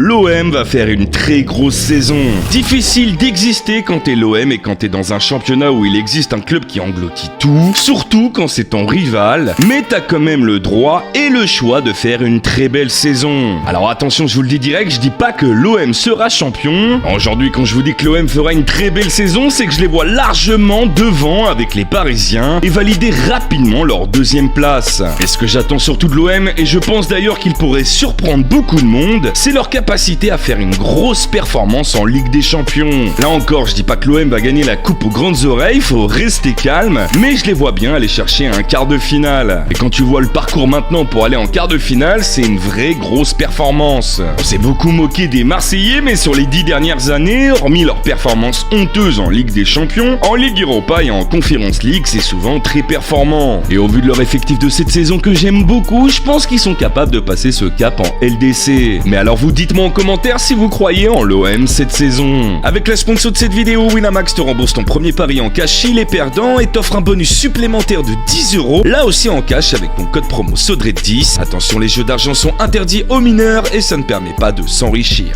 L'OM va faire une très grosse saison. Difficile d'exister quand t'es l'OM et quand t'es dans un championnat où il existe un club qui engloutit tout, surtout quand c'est ton rival, mais t'as quand même le droit et le choix de faire une très belle saison. Alors attention, je vous le dis direct, je dis pas que l'OM sera champion. Aujourd'hui, quand je vous dis que l'OM fera une très belle saison, c'est que je les vois largement devant avec les Parisiens et valider rapidement leur deuxième place. Et ce que j'attends surtout de l'OM, et je pense d'ailleurs qu'ils pourraient surprendre beaucoup de monde, c'est leur capacité à faire une grosse performance en Ligue des Champions. Là encore, je dis pas que l'OM va gagner la coupe aux grandes oreilles, faut rester calme, mais je les vois bien aller chercher un quart de finale. Et quand tu vois le parcours maintenant pour aller en quart de finale, c'est une vraie grosse performance. On s'est beaucoup moqué des Marseillais, mais sur les 10 dernières années, hormis leurs performances honteuses en Ligue des Champions, en Ligue Europa et en Conference League, c'est souvent très performant. Et au vu de leur effectif de cette saison que j'aime beaucoup, je pense qu'ils sont capables de passer ce cap en LDC. Mais alors vous dites-moi en commentaire si vous croyez en l'OM cette saison. Avec la sponsor de cette vidéo, Winamax te rembourse ton premier pari en cash chez les perdants et t'offre un bonus supplémentaire de 10€, là aussi en cash avec mon code promo SODRET10. Attention, les jeux d'argent sont interdits aux mineurs et ça ne permet pas de s'enrichir.